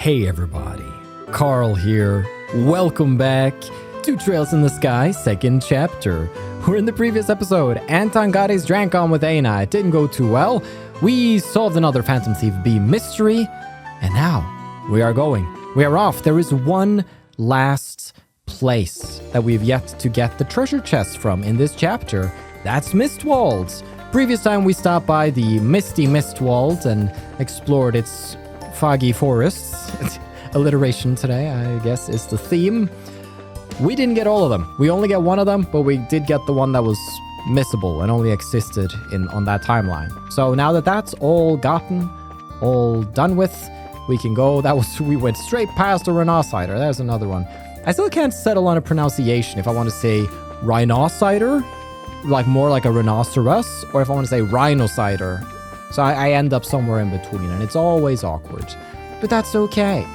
Hey everybody, Carl here. Welcome back to Trails in the Sky, second chapter. Where in the previous episode, Anton got his drank on with Aina. It didn't go too well. We solved another Phantom Thief B mystery. And now, we are off. There is one last place that we've yet to get the treasure chest from in this chapter. That's Mistwald. Previous time we stopped by the misty Mistwald and explored its foggy forests. Alliteration today, I guess, is the theme. We didn't get all of them. We only get one of them, but we did get the one that was missable and only existed on that timeline. So now that that's all gotten, all done with, we can go. We went straight past the Rhinocider. There's another one. I still can't settle on a pronunciation if I want to say Rhinocider, like more like a rhinoceros, or if I want to say Rhinocider. So I end up somewhere in between, and it's always awkward. But that's okay.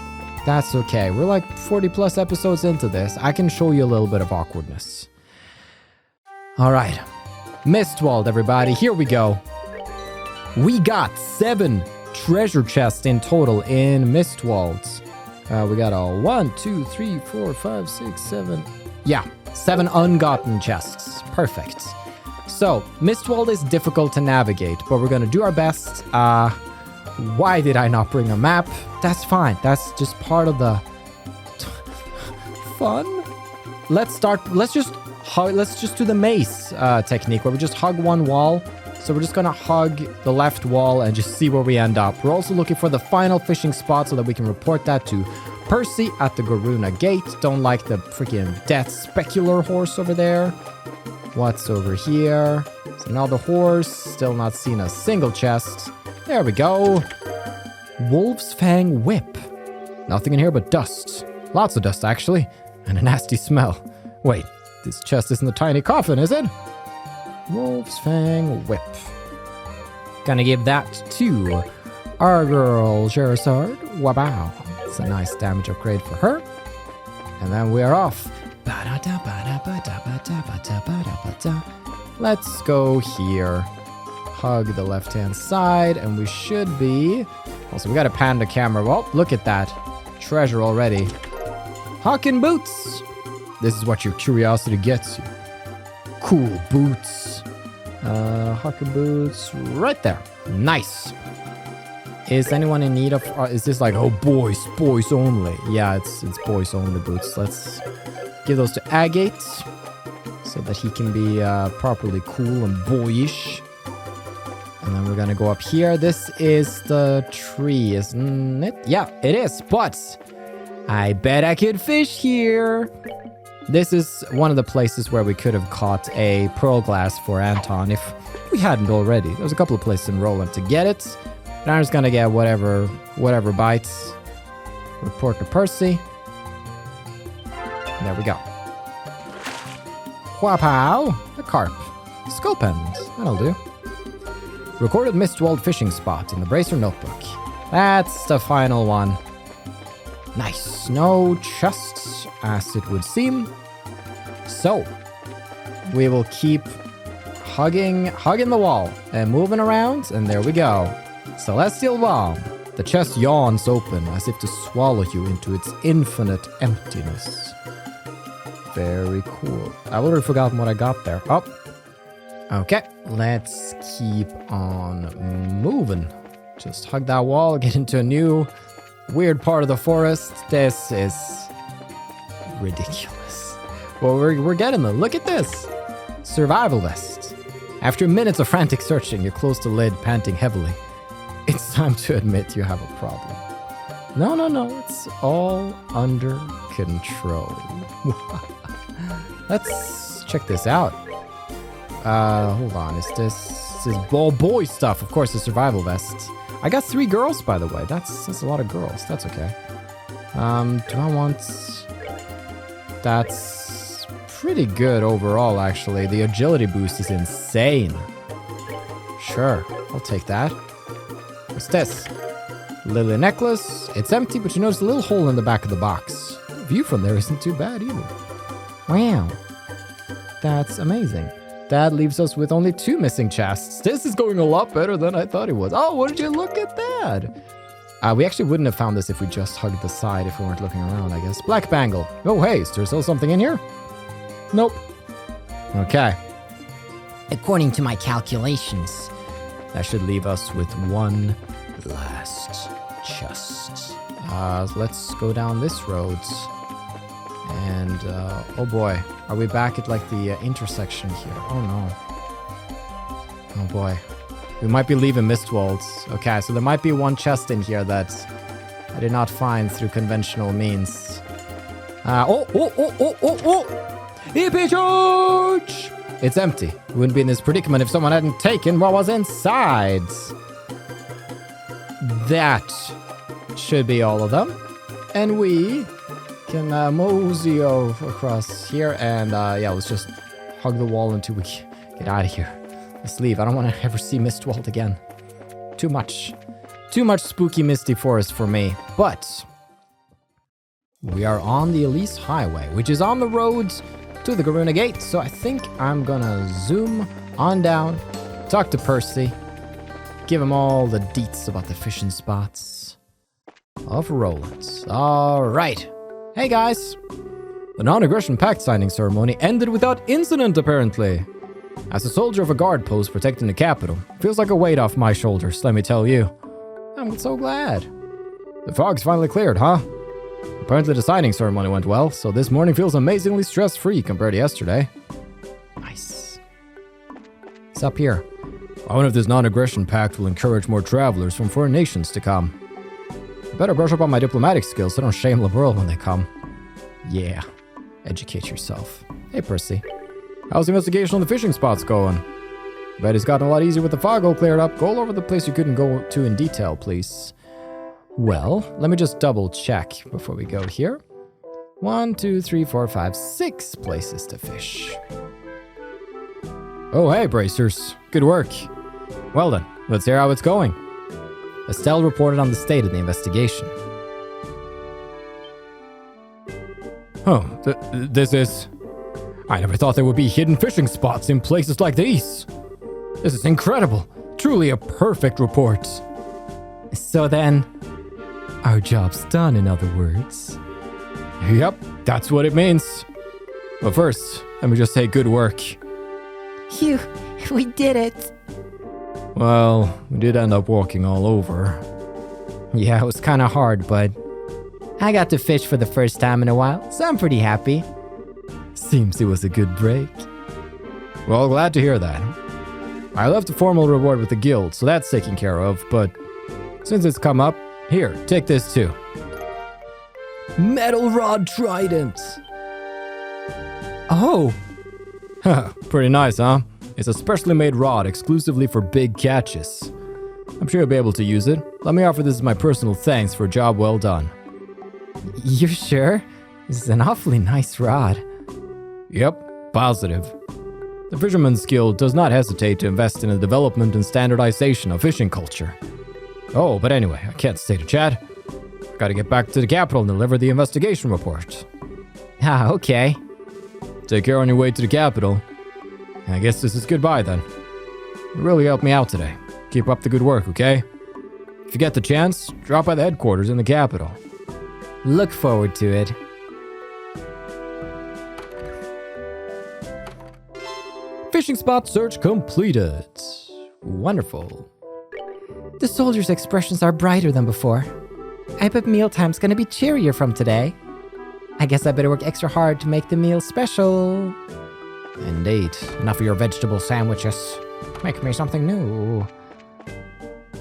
That's okay. We're like 40 plus episodes into this. I can show you a little bit of awkwardness. All right. Mistwald, everybody. Here we go. We got 7 treasure chests in total in Mistwald. We got a 1, 2, 3, 4, 5, 6, 7. Yeah, 7 ungotten chests. Perfect. So, Mistwald is difficult to navigate, but we're going to do our best. Why did I not bring a map? That's fine. That's just part of the fun. Let's just do the mace technique where we just hug one wall. So we're just going to hug the left wall and just see where we end up. We're also looking for the final fishing spot so that we can report that to Percy at the Gurune gate. Don't like the freaking death specular horse over there. What's over here? It's another horse. Still not seen a single chest. There we go. Wolf's Fang Whip. Nothing in here but dust. Lots of dust, actually. And a nasty smell. Wait, this chest isn't a tiny coffin, is it? Wolf's Fang Whip. Gonna give that to our girl, Scherazard. Wow. It's a nice damage upgrade for her. And then we are off. Let's go here. Hug the left-hand side, and we should be... Also, we gotta pan the camera. Well, look at that. Treasure already. Hawking boots! This is what your curiosity gets you. Cool boots. Hawking boots right there. Nice. Is anyone in need of... is this like, oh, boys only? Yeah, it's boys only boots. Let's give those to Agate so that he can be properly cool and boyish. And then we're gonna go up here. This is the tree, isn't it? Yeah, it is, but I bet I could fish here. This is one of the places where we could have caught a pearl glass for Anton if we hadn't already. There's a couple of places in Rolent to get it. And I'm just gonna get whatever bites. Report to Percy. There we go. Wapow! A carp. Scope end. That'll do. Recorded Mistwald fishing spot in the Bracer notebook. That's the final one. Nice. No chests, as it would seem. So, we will keep hugging the wall and moving around, and there we go. Celestial Bomb. The chest yawns open as if to swallow you into its infinite emptiness. Very cool. I've already forgotten what I got there. Oh. Okay, let's keep on moving. Just hug that wall, get into a new weird part of the forest. This is ridiculous. Well, we're getting them. Look at this. Survival vest. After minutes of frantic searching, you close the lid, panting heavily. It's time to admit you have a problem. No, it's all under control. Let's check this out. Hold on, is this ball boy stuff? Of course, the survival vest. I got 3 girls, by the way. That's a lot of girls. That's okay. Do I want... That's pretty good overall, actually. The agility boost is insane. Sure, I'll take that. What's this? Lily necklace. It's empty, but you notice a little hole in the back of the box. The view from there isn't too bad either. Wow. That's amazing. That leaves us with only 2 missing chests. This is going a lot better than I thought it was. Oh, would you look at that? We actually wouldn't have found this if we just hugged the side if we weren't looking around, I guess. Black bangle. Oh, hey, is there still something in here? Nope. Okay. According to my calculations. That should leave us with one last chest. Let's go down this road. And, oh boy. Are we back at, like, the intersection here? Oh, no. Oh, boy. We might be leaving Mistwald. Okay, so there might be one chest in here that I did not find through conventional means. Oh! EP charge! It's empty. We wouldn't be in this predicament if someone hadn't taken what was inside. That should be all of them. And we can mosey across here and yeah, let's just hug the wall until we get out of here. Let's leave. I don't want to ever see Mistwald again. Too much spooky misty forest for me. But we are on the Elise Highway, which is on the roads to the Gurune Gate. So I think I'm gonna zoom on down, talk to Percy, give him all the deets about the fishing spots of Rolent. All right. Hey guys. The non-aggression pact signing ceremony ended without incident, apparently. As a soldier of a guard post protecting the capital, feels like a weight off my shoulders, let me tell you. I'm so glad. The fog's finally cleared, huh? Apparently the signing ceremony went well, so this morning feels amazingly stress-free compared to yesterday. Nice. It's up here. I wonder if this non-aggression pact will encourage more travelers from foreign nations to come. I better brush up on my diplomatic skills so I don't shame the world when they come. Yeah. Educate yourself. Hey, Percy. How's the investigation on the fishing spots going? Bet it's gotten a lot easier with the fog all cleared up. Go all over the place you couldn't go to in detail, please. Well, let me just double check before we go here. 1, 2, 3, 4, 5, 6 places to fish. Oh, hey, bracers. Good work. Well then, let's hear how it's going. Estelle reported on the state of the investigation. Oh, this is... I never thought there would be hidden fishing spots in places like these. This is incredible. Truly a perfect report. So then, our job's done, in other words. Yep, that's what it means. But first, let me just say good work. Phew, we did it. Well, we did end up walking all over. Yeah, it was kind of hard, but I got to fish for the first time in a while, so I'm pretty happy. Seems it was a good break. Well, glad to hear that. I left a formal reward with the guild, so that's taken care of, but since it's come up, here, take this too. Metal Rod Trident! Oh! Pretty nice, huh? It's a specially made rod exclusively for big catches. I'm sure you'll be able to use it. Let me offer this as my personal thanks for a job well done. You're sure? This is an awfully nice rod. Yep, positive. The Fisherman's Guild does not hesitate to invest in the development and standardization of fishing culture. Oh, but anyway, I can't stay to chat. Gotta get back to the capital and deliver the investigation report. Ah, okay. Take care on your way to the capital. I guess this is goodbye then. You really helped me out today. Keep up the good work, okay? If you get the chance, drop by the headquarters in the capital. Look forward to it. Fishing spot search completed. Wonderful. The soldiers' expressions are brighter than before. I bet mealtime's gonna be cheerier from today. I guess I better work extra hard to make the meal special. Indeed. Enough of your vegetable sandwiches. Make me something new.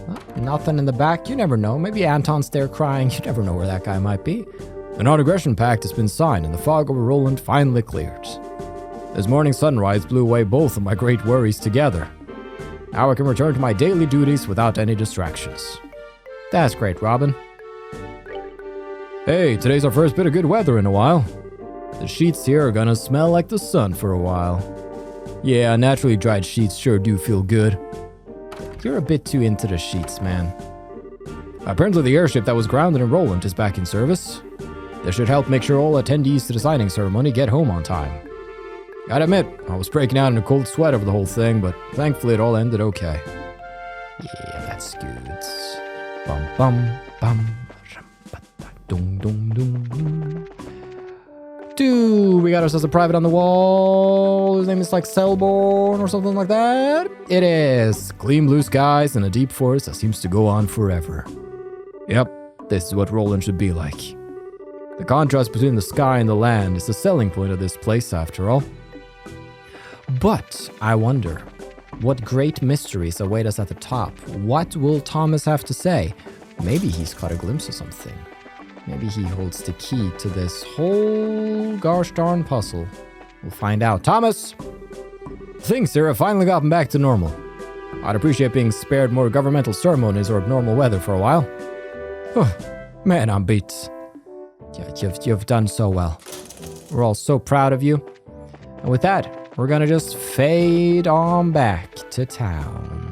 Oh, nothing in the back. You never know. Maybe Anton's there crying. You never know where that guy might be. The non-aggression pact has been signed and the fog over Rolent finally cleared. This morning's sunrise blew away both of my great worries together. Now I can return to my daily duties without any distractions. That's great, Robin. Hey, today's our first bit of good weather in a while. The sheets here are gonna smell like the sun for a while. Yeah, naturally dried sheets sure do feel good. You're a bit too into the sheets, man. Apparently the airship that was grounded in Rolent is back in service. This should help make sure all attendees to the signing ceremony get home on time. Gotta admit, I was breaking out in a cold sweat over the whole thing, but thankfully it all ended okay. Yeah, that's good. Bum bum Dum, dum, dum, dum. Dude, we got ourselves a private on the wall. His name is like Selborn or something like that. It is. Clean blue skies and a deep forest that seems to go on forever. Yep, this is what Rolent should be like. The contrast between the sky and the land is the selling point of this place, after all. But I wonder, what great mysteries await us at the top? What will Thomas have to say? Maybe he's caught a glimpse of something. Maybe he holds the key to this whole gosh darn puzzle. We'll find out. Thomas! Things here have finally gotten back to normal. I'd appreciate being spared more governmental ceremonies or abnormal weather for a while. Oh, man, I'm beat. Yeah, you've done so well. We're all so proud of you. And with that, we're gonna just fade on back to town.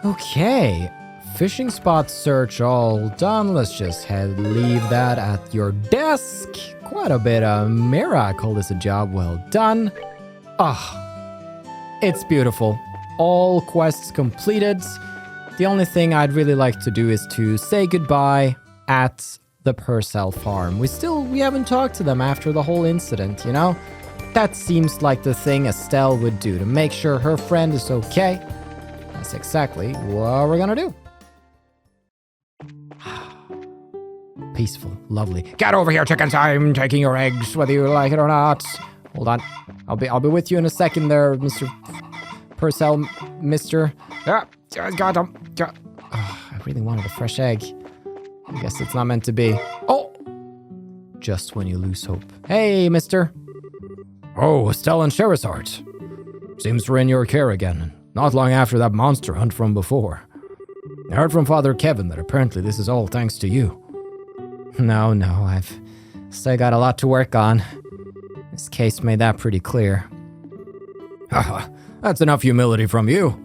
Okay. Fishing spot search all done. Let's just leave that at your desk. Quite a bit of mirror. I call this a job well done. It's beautiful. All quests completed. The only thing I'd really like to do is to say goodbye at the Perzel Farm. We haven't talked to them after the whole incident, you know? That seems like the thing Estelle would do to make sure her friend is okay. That's exactly what we're gonna do. Peaceful, lovely. Get over here, chickens! I'm taking your eggs, whether you like it or not. Hold on, I'll be with you in a second, there, Mr. Perzel, Mister. Yeah, got him. Oh, I really wanted a fresh egg. I guess it's not meant to be. Oh, just when you lose hope. Hey, Mister. Oh, Estelle and Scherazard. Seems we're in your care again. Not long after that monster hunt from before. I heard from Father Kevin that apparently this is all thanks to you. No, I've still got a lot to work on. This case made that pretty clear. Haha, that's enough humility from you.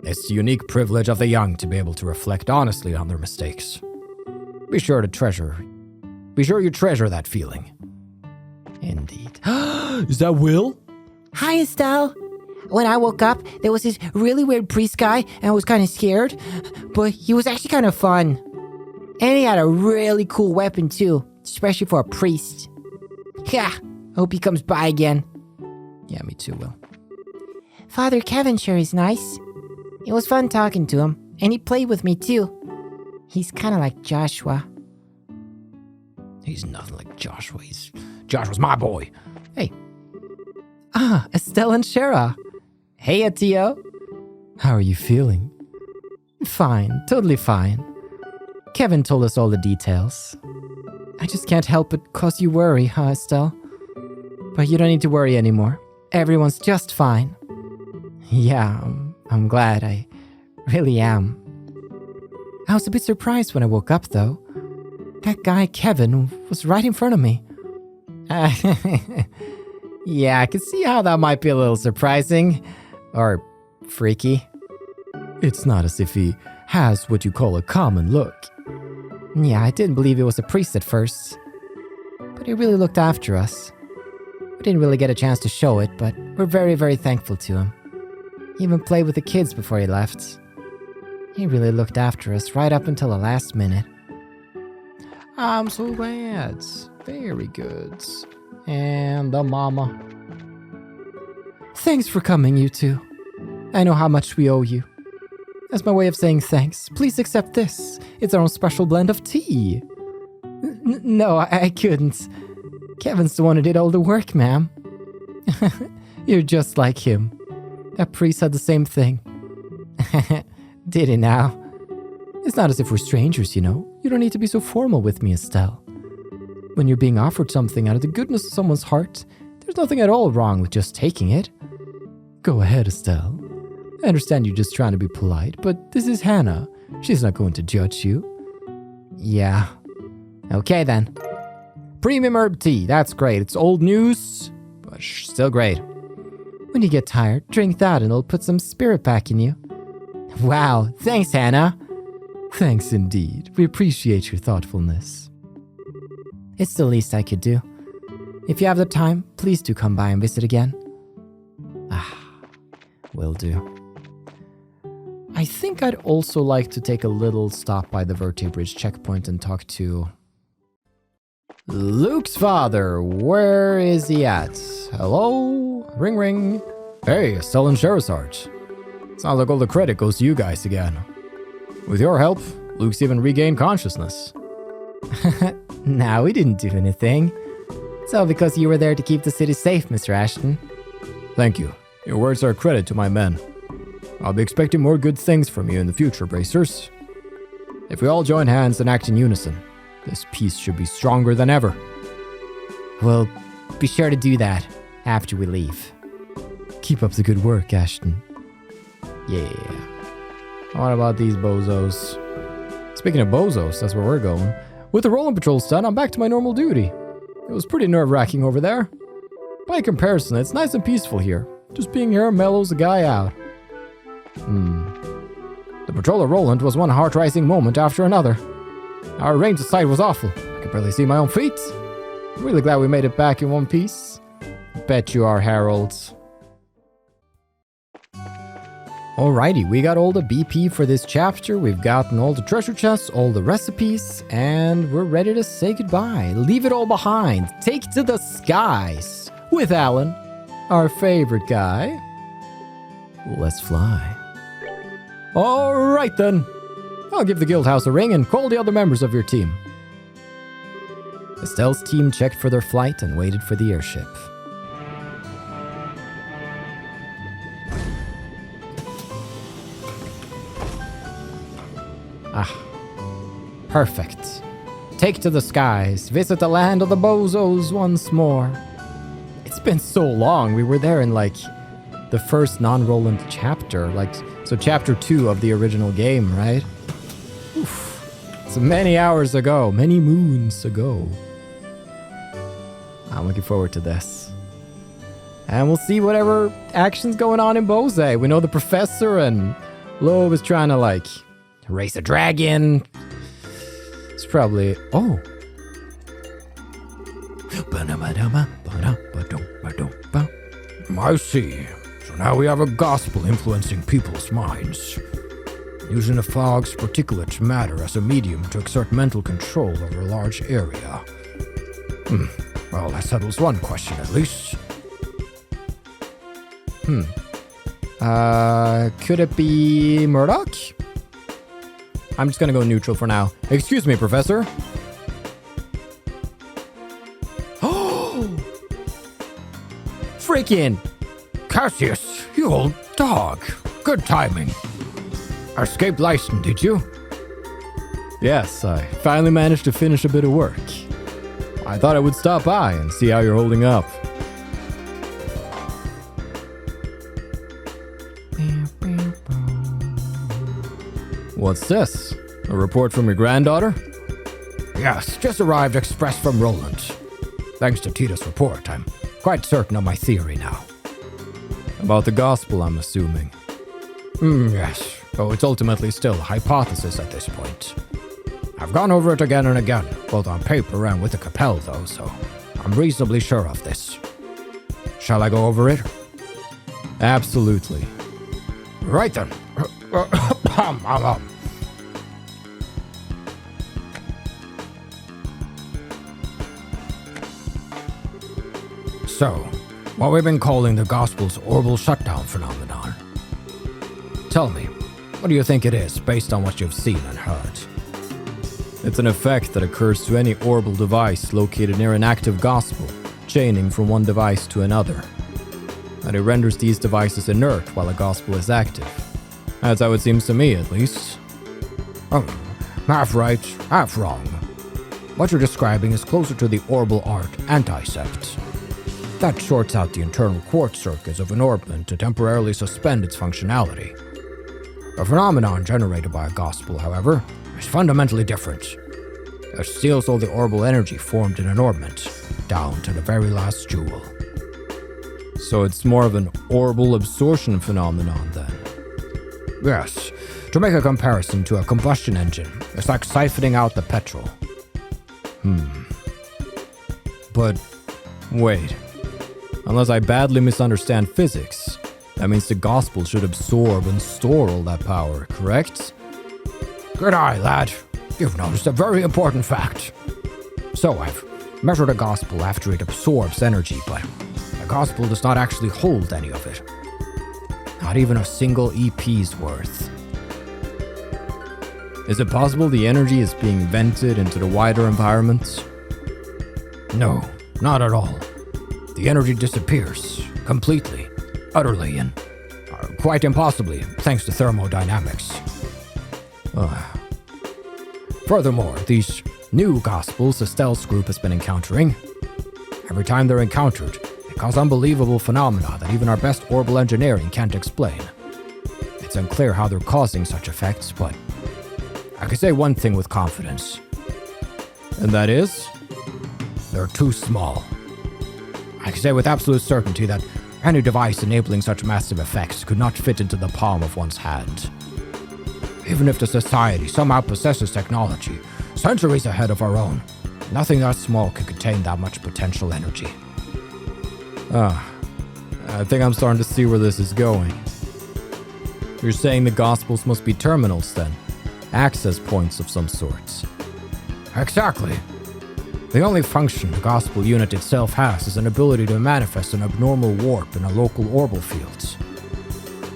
It's the unique privilege of the young to be able to reflect honestly on their mistakes. Be sure you treasure that feeling. Indeed. Is that Will? Hi, Estelle. When I woke up, there was this really weird priest guy, and I was kind of scared. But he was actually kind of fun. And he had a really cool weapon, too. Especially for a priest. Yeah, I hope he comes by again. Yeah, me too, Will. Father Kevin sure is nice. It was fun talking to him. And he played with me, too. He's kind of like Joshua. He's nothing like Joshua. Joshua's my boy. Hey. Estelle and Shara. Hey, Atio. How are you feeling? Fine, totally fine. Kevin told us all the details. I just can't help but cause you worry, huh, Estelle? But you don't need to worry anymore. Everyone's just fine. Yeah, I'm glad. I really am. I was a bit surprised when I woke up, though. That guy, Kevin, was right in front of me. Yeah, I can see how that might be a little surprising. Or freaky. It's not as if he has what you call a common look. Yeah, I didn't believe it was a priest at first. But he really looked after us. We didn't really get a chance to show it, but we're very, very thankful to him. He even played with the kids before he left. He really looked after us right up until the last minute. I'm so glad. Very good. And the mama. Thanks for coming, you two. I know how much we owe you. As my way of saying thanks, please accept this. It's our own special blend of tea. No, I couldn't. Kevin's the one who did all the work, ma'am. You're just like him. That priest had the same thing. Did he now? It's not as if we're strangers, you know. You don't need to be so formal with me, Estelle. When you're being offered something out of the goodness of someone's heart, there's nothing at all wrong with just taking it. Go ahead, Estelle. I understand you're just trying to be polite, but this is Hannah. She's not going to judge you. Yeah. Okay, then. Premium herb tea. That's great. It's old news, but still great. When you get tired, drink that and it'll put some spirit back in you. Wow. Thanks, Hannah. Thanks indeed. We appreciate your thoughtfulness. It's the least I could do. If you have the time, please do come by and visit again. Will do. I think I'd also like to take a little stop by the Verte Bridge checkpoint and talk to Luke's father. Where is he at? Hello? Ring ring. Hey, Estelle and Scherazard. Sounds like all the credit goes to you guys again. With your help, Luke's even regained consciousness. Nah, we didn't do anything. It's all because you were there to keep the city safe, Mr. Ashton. Thank you. Your words are a credit to my men. I'll be expecting more good things from you in the future, bracers. If we all join hands and act in unison, this peace should be stronger than ever. Well, be sure to do that after we leave. Keep up the good work, Ashton. Yeah. What about these bozos? Speaking of bozos, that's where we're going. With the Rolent patrols done, I'm back to my normal duty. It was pretty nerve-wracking over there. By comparison, it's nice and peaceful here. Just being here mellows the guy out. The patrol of Rolent was one heart-rising moment after another. Our range of sight was awful. I could barely see my own feet. I'm really glad we made it back in one piece. Bet you are, Harold. Alrighty, we got all the BP for this chapter. We've gotten all the treasure chests, all the recipes, and we're ready to say goodbye. Leave it all behind. Take to the skies with Alan, our favorite guy. Let's fly. Alright then. I'll give the guild house a ring and call the other members of your team. Estelle's team checked for their flight and waited for the airship. Perfect. Take to the skies. Visit the land of the bozos once more. It's been so long. We were there in the first non-Rolent chapter. So chapter 2 of the original game, right? Oof. It's many hours ago. Many moons ago. I'm looking forward to this. And we'll see whatever action's going on in Bose. We know the professor and Kloe is trying to race a dragon. It's probably... Oh. I see. So now we have a gospel influencing people's minds. Using the fog's particulate matter as a medium to exert mental control over a large area. Well, that settles one question at least. Could it be Murdoch? I'm just gonna go neutral for now. Excuse me, Professor. Oh! Freaking! Cassius, you old dog. Good timing. Escaped Lyston, did you? Yes, I finally managed to finish a bit of work. I thought I would stop by and see how you're holding up. What's this? A report from your granddaughter? Yes, just arrived express from Rolent. Thanks to Tita's report, I'm quite certain of my theory now. About the gospel, I'm assuming. Yes, though it's ultimately still a hypothesis at this point. I've gone over it again and again, both on paper and with the Capel though, so I'm reasonably sure of this. Shall I go over it? Absolutely. Right then. So, what we've been calling the Gospel's orbital shutdown phenomenon. Tell me, what do you think it is, based on what you've seen and heard? It's an effect that occurs to any orbital device located near an active Gospel, chaining from one device to another. And it renders these devices inert while a Gospel is active. That's how it seems to me, at least. Oh, half right, half wrong. What you're describing is closer to the orbital arc anticept. That shorts out the internal quartz circuits of an orbment to temporarily suspend its functionality. The phenomenon generated by a Gospel, however, is fundamentally different. It steals all the orbital energy formed in an orbment, down to the very last jewel. So it's more of an orbital absorption phenomenon then? Yes. To make a comparison to a combustion engine, it's like siphoning out the petrol. But, wait. Unless I badly misunderstand physics, That means the gospel should absorb and store all that power, correct? Good eye, lad. You've noticed a very important fact. So I've measured a gospel after it absorbs energy, but the gospel does not actually hold any of it. Not even a single EP's worth. Is it possible the energy is being vented into the wider environment? No, not at all. The energy disappears completely, utterly, and quite impossibly, thanks to thermodynamics. Furthermore, these new gospels the Stealth group has been encountering, every time they're encountered, they cause unbelievable phenomena that even our best orbital engineering can't explain. It's unclear how they're causing such effects, but I can say one thing with confidence. And that is? They're too small. I can say with absolute certainty that any device enabling such massive effects could not fit into the palm of one's hand. Even if the society somehow possesses technology, centuries ahead of our own, nothing that small could contain that much potential energy. I think I'm starting to see where this is going. You're saying the gospels must be terminals then? Access points of some sort. Exactly. The only function the gospel unit itself has is an ability to manifest an abnormal warp in a local orbital field.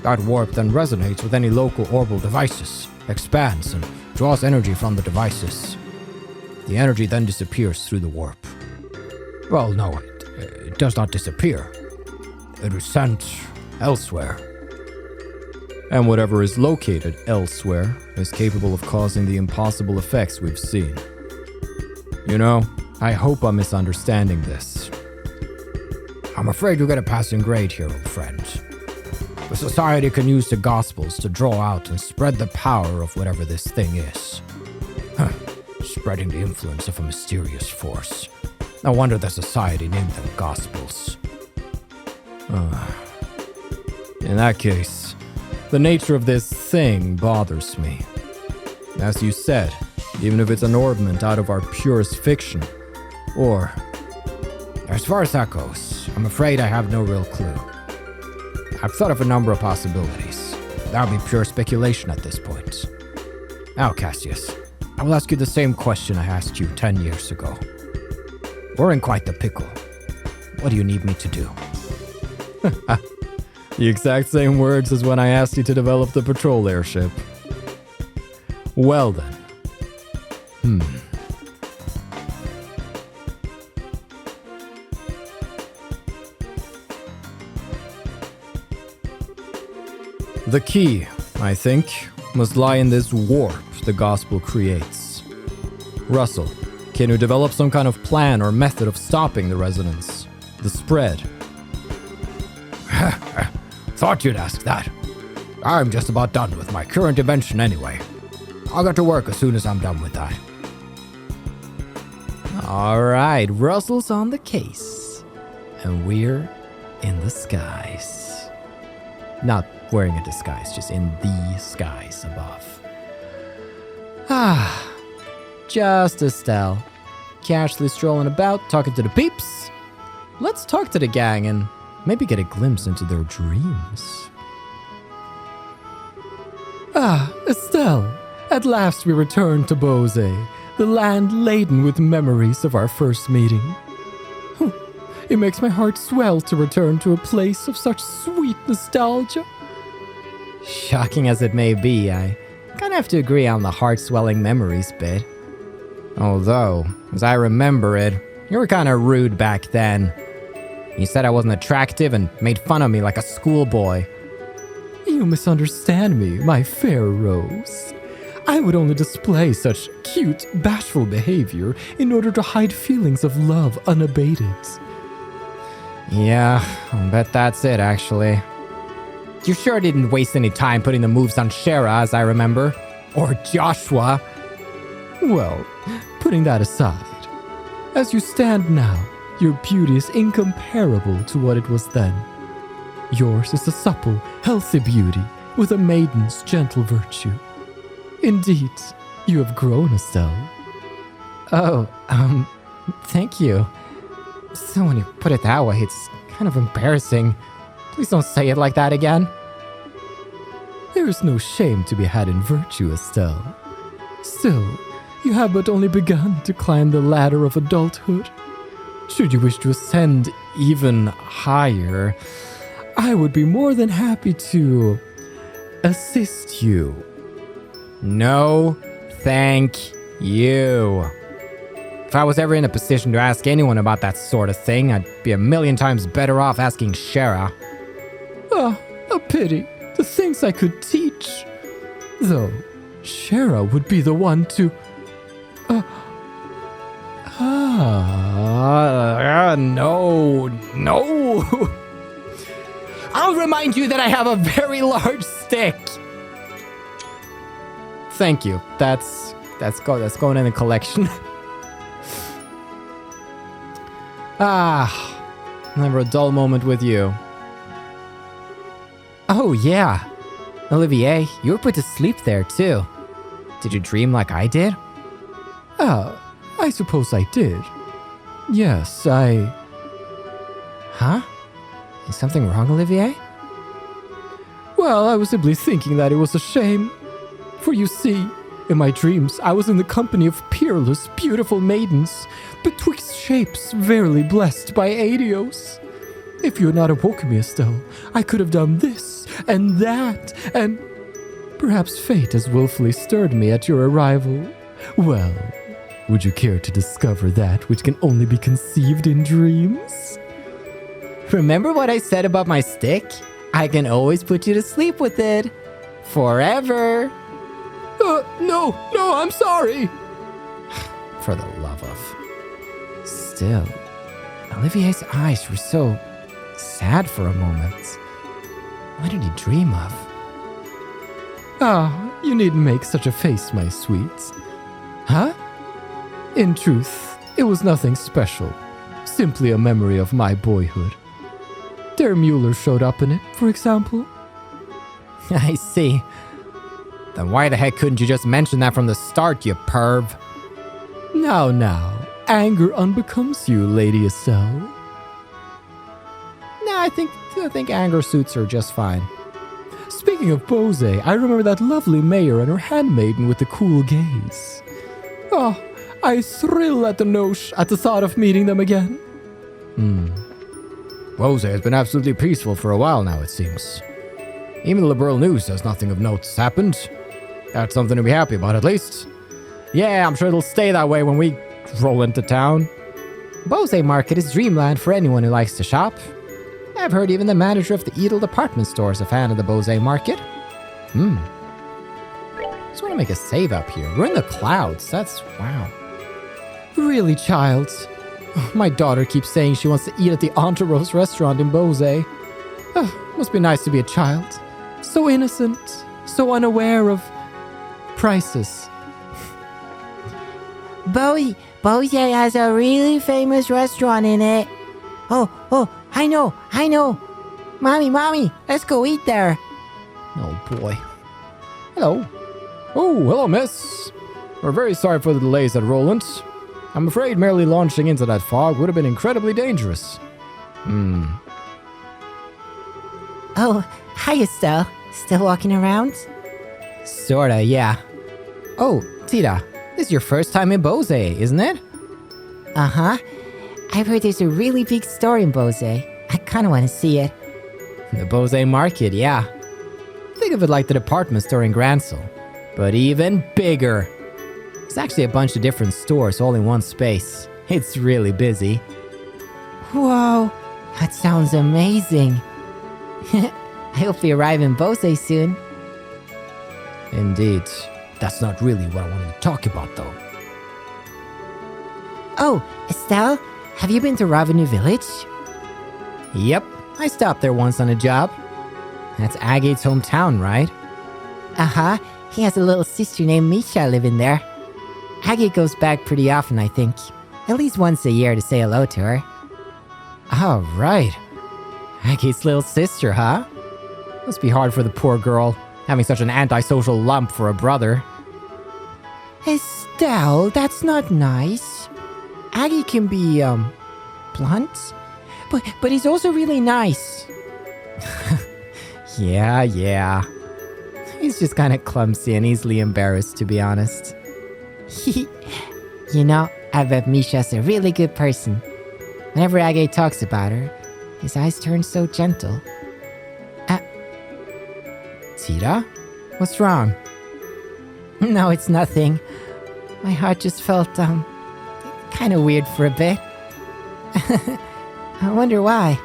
That warp then resonates with any local orbital devices, expands, and draws energy from the devices. The energy then disappears through the warp. Well, no, it does not disappear. It is sent elsewhere. And whatever is located elsewhere is capable of causing the impossible effects we've seen. You know, I hope I'm misunderstanding this. I'm afraid you get a passing grade here, old friend. The society can use the gospels to draw out and spread the power of whatever this thing is. Spreading the influence of a mysterious force. No wonder the society named them gospels. In that case, the nature of this thing bothers me. As you said, even if it's an ornament out of our purest fiction, or... As far as that goes, I'm afraid I have no real clue. I've thought of a number of possibilities. That would be pure speculation at this point. Now, Cassius, I will ask you the same question I asked you 10 years ago. We're in quite the pickle. What do you need me to do? The exact same words as when I asked you to develop the patrol airship. Well then. The key, I think, must lie in this warp the gospel creates. Russel, can you develop some kind of plan or method of stopping the resonance, the spread? Thought you'd ask that. I'm just about done with my current invention anyway. I'll get to work as soon as I'm done with that. Alright, Russel's on the case. And we're in the skies. Not wearing a disguise, just in the skies above. Just Estelle. Casually strolling about, talking to the peeps. Let's talk to the gang and maybe get a glimpse into their dreams. Estelle. At last we return to Bose, the land laden with memories of our first meeting. It makes my heart swell to return to a place of such sweet nostalgia. Shocking as it may be, I kind of have to agree on the heart-swelling memories bit. Although, as I remember it, you were kind of rude back then. You said I wasn't attractive and made fun of me like a schoolboy. You misunderstand me, my fair Rose. I would only display such cute, bashful behavior in order to hide feelings of love unabated. Yeah, I'll bet that's it, actually. You sure didn't waste any time putting the moves on Shera, as I remember. Or Joshua. Well, putting that aside, as you stand now, your beauty is incomparable to what it was then. Yours is a supple, healthy beauty with a maiden's gentle virtue. Indeed, you have grown, Estelle. Oh, thank you. So when you put it that way, it's kind of embarrassing. Please don't say it like that again. There is no shame to be had in virtue, Estelle. Still, you have but only begun to climb the ladder of adulthood. Should you wish to ascend even higher, I would be more than happy to assist you. No, thank you. If I was ever in a position to ask anyone about that sort of thing, I'd be a million times better off asking Shera. Ah, a pity. The things I could teach. Though, Shera would be the one to... no. I'll remind you that I have a very large stick. Thank you. That's going in the collection. Never a dull moment with you. Oh yeah, Olivier, you were put to sleep there too. Did you dream like I did? I suppose I did. Yes, Huh? Is something wrong, Olivier? Well, I was simply thinking that it was a shame. For you see, in my dreams, I was in the company of peerless, beautiful maidens, betwixt shapes verily blessed by Adios. If you had not awoken me, Estelle, I could have done this and that, and perhaps fate has willfully stirred me at your arrival. Well, would you care to discover that which can only be conceived in dreams? Remember what I said about my stick? I can always put you to sleep with it. Forever. No, I'm sorry. For the love of... Still, Olivier's eyes were so sad for a moment. What did he dream of? You needn't make such a face, my sweet. Huh? In truth, it was nothing special. Simply a memory of my boyhood. Der Mueller showed up in it, for example. I see. Then why the heck couldn't you just mention that from the start, you perv? Now, anger unbecomes you, Lady Estelle. Nah, I think anger suits her just fine. Speaking of Bose, I remember that lovely mayor and her handmaiden with the cool gaze. Oh, I thrill at the thought of meeting them again. Bose has been absolutely peaceful for a while now, it seems. Even the liberal news says nothing of note has happened. That's something to be happy about, at least. Yeah, I'm sure it'll stay that way when we roll into town. Bose Market is dreamland for anyone who likes to shop. I've heard even the manager of the Edel department store is a fan of the Bose Market. Just want to make a save up here. We're in the clouds. That's... wow. Really, child? My daughter keeps saying she wants to eat at the Enteros restaurant in Bose. Must be nice to be a child. So innocent. So unaware of prices. Bose has a really famous restaurant in it. Oh, I know. Mommy, let's go eat there. Oh boy. Hello. Oh, hello, miss. We're very sorry for the delays at Rolent. I'm afraid merely launching into that fog would have been incredibly dangerous. Oh, hi, Estelle. Still walking around? Sorta, yeah. Oh, Tita, this is your first time in Bose, isn't it? Uh-huh. I've heard there's a really big store in Bose. I kind of want to see it. The Bose Market, yeah. Think of it like the department store in Gransel, but even bigger. It's actually a bunch of different stores all in one space. It's really busy. Whoa, that sounds amazing. I hope we arrive in Bose soon. Indeed. That's not really what I wanted to talk about, though. Oh, Estelle, have you been to Ravenu Village? Yep, I stopped there once on a job. That's Agate's hometown, right? Uh-huh, he has a little sister named Misha living there. Agate goes back pretty often, I think. At least once a year to say hello to her. Oh, right. Agate's little sister, huh? Must be hard for the poor girl, having such an antisocial lump for a brother. Estelle, that's not nice. Agate can be, blunt. But he's also really nice. Yeah. He's just kind of clumsy and easily embarrassed, to be honest. You know, I bet Misha's a really good person. Whenever Agate talks about her, his eyes turn so gentle. Tita? What's wrong? No, it's nothing. My heart just felt, kind of weird for a bit. I wonder why.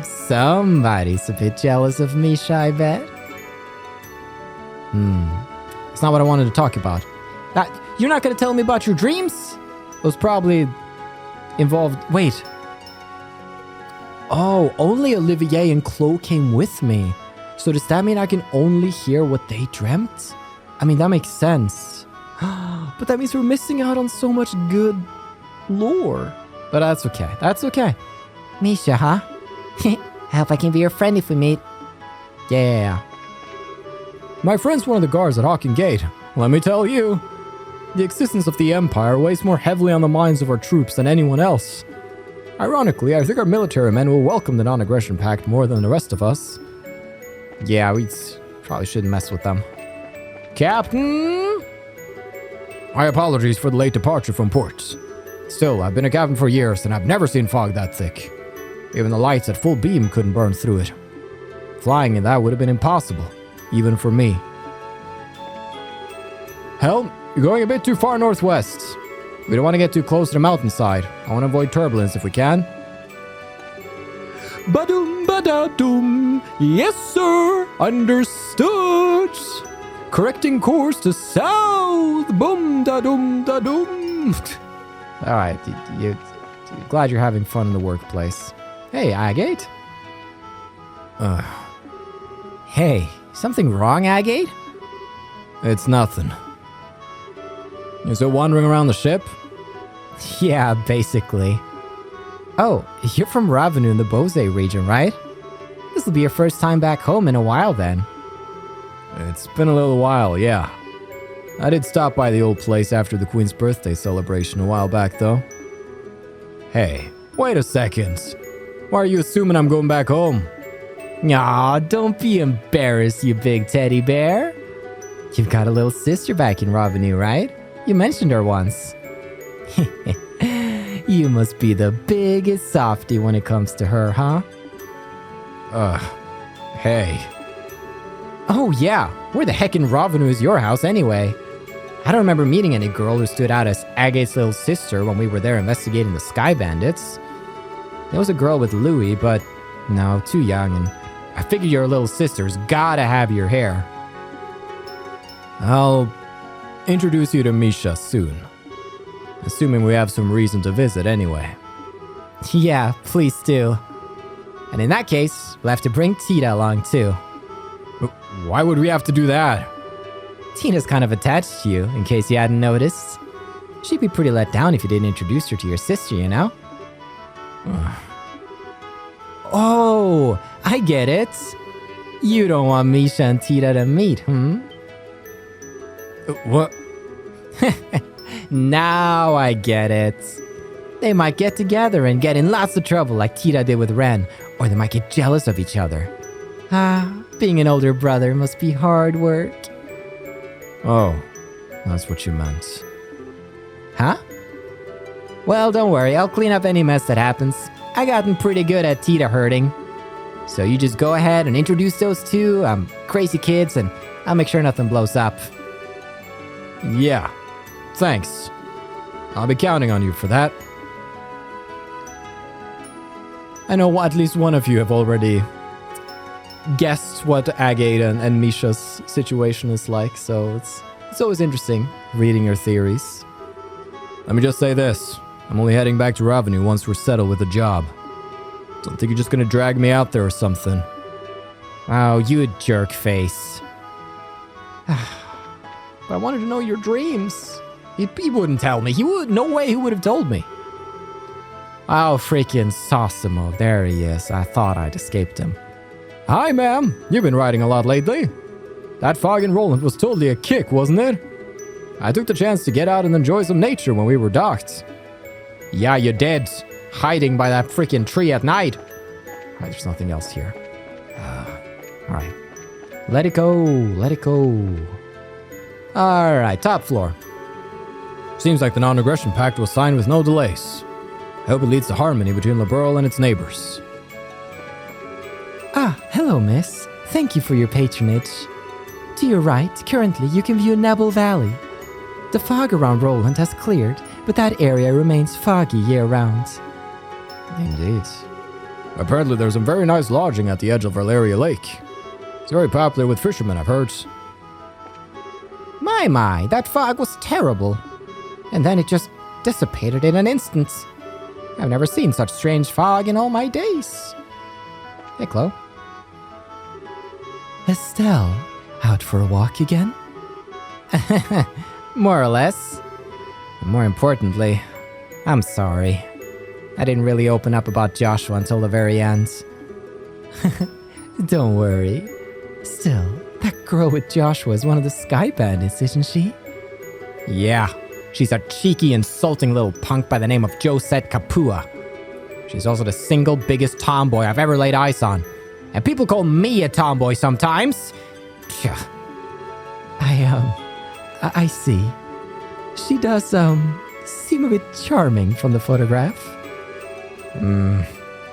Somebody's a bit jealous of Misha, I bet. It's not what I wanted to talk about. You're not going to tell me about your dreams? Those probably involved... Wait. Oh, only Olivier and Kloe came with me. So does that mean I can only hear what they dreamt? I mean, that makes sense. But that means we're missing out on so much good lore. But that's okay. That's okay. Misha, huh? I hope I can be your friend if we meet. Yeah. My friend's one of the guards at Hawken Gate. Let me tell you, the existence of the Empire weighs more heavily on the minds of our troops than anyone else. Ironically, I think our military men will welcome the non-aggression pact more than the rest of us. Yeah, we probably shouldn't mess with them. Captain! My apologies for the late departure from port. Still, I've been a captain for years and I've never seen fog that thick. Even the lights at full beam couldn't burn through it. Flying in that would have been impossible, even for me. Hell, you're going a bit too far northwest. We don't want to get too close to the mountainside. I want to avoid turbulence if we can. Ba-dum, ba-da-dum. Yes, sir. Understood. Correcting course to south. Boom, da-dum, da-dum. All right, you're glad you're having fun in the workplace. Hey, Agate. Hey, something wrong, Agate? It's nothing. Is it wandering around the ship? Yeah, basically. Oh, you're from Ravenu in the Bose region, right? This will be your first time back home in a while then. It's been a little while, yeah. I did stop by the old place after the Queen's birthday celebration a while back, though. Hey, wait a second. Why are you assuming I'm going back home? Aw, don't be embarrassed, you big teddy bear. You've got a little sister back in Ravenu, right? You mentioned her once. You must be the biggest softie when it comes to her, huh? Hey. Oh yeah, where the heck in Ravenu is your house anyway? I don't remember meeting any girl who stood out as Agate's little sister when we were there investigating the Sky Bandits. There was a girl with Louis, but no, too young, and I figure your little sister's gotta have your hair. I'll introduce you to Misha soon. Assuming we have some reason to visit anyway. Yeah, please do. And in that case, we'll have to bring Tita along too. Why would we have to do that? Tina's kind of attached to you, in case you hadn't noticed. She'd be pretty let down if you didn't introduce her to your sister, you know? Oh, I get it. You don't want Misha and Tita to meet, What? Now I get it. They might get together and get in lots of trouble like Tita did with Ren, or they might get jealous of each other. Being an older brother must be hard work. Oh, that's what you meant. Huh? Well, don't worry, I'll clean up any mess that happens. I gotten pretty good at Tita herding. So you just go ahead and introduce those two crazy kids and I'll make sure nothing blows up. Yeah, thanks. I'll be counting on you for that. I know at least one of you have already guessed what Agate and Misha's situation is like, so it's always interesting reading your theories. Let me just say this. I'm only heading back to Ravenu once we're settled with the job. Don't think you're just gonna drag me out there or something. Oh, you jerk face. But I wanted to know your dreams. He wouldn't tell me. No way he would have told me. Oh, freaking Sosimo. There he is. I thought I'd escaped him. Hi, ma'am. You've been riding a lot lately. That fog in Rolent was totally a kick, wasn't it? I took the chance to get out and enjoy some nature when we were docked. Yeah, you did. Hiding by that freaking tree at night. Alright, there's nothing else here. Alright. Let it go. Let it go. Alright, top floor. Seems like the non-aggression pact was signed with no delays. I hope it leads to harmony between Liberl and its neighbors. Ah, hello, miss. Thank you for your patronage. To your right, currently you can view Nebel Valley. The fog around Rolent has cleared, but that area remains foggy year-round. Indeed. Apparently there's some very nice lodging at the edge of Valeria Lake. It's very popular with fishermen, I've heard. My, that fog was terrible. And then it just dissipated in an instant. I've never seen such strange fog in all my days. Hey, Kloe. Estelle, out for a walk again? More or less. More importantly, I'm sorry. I didn't really open up about Joshua until the very end. Don't worry. Still, that girl with Joshua is one of the Sky Bandits, isn't she? Yeah, she's a cheeky, insulting little punk by the name of Josette Kapua. She's also the single biggest tomboy I've ever laid eyes on. And people call me a tomboy sometimes. Phew. I see. She does, seem a bit charming from the photograph.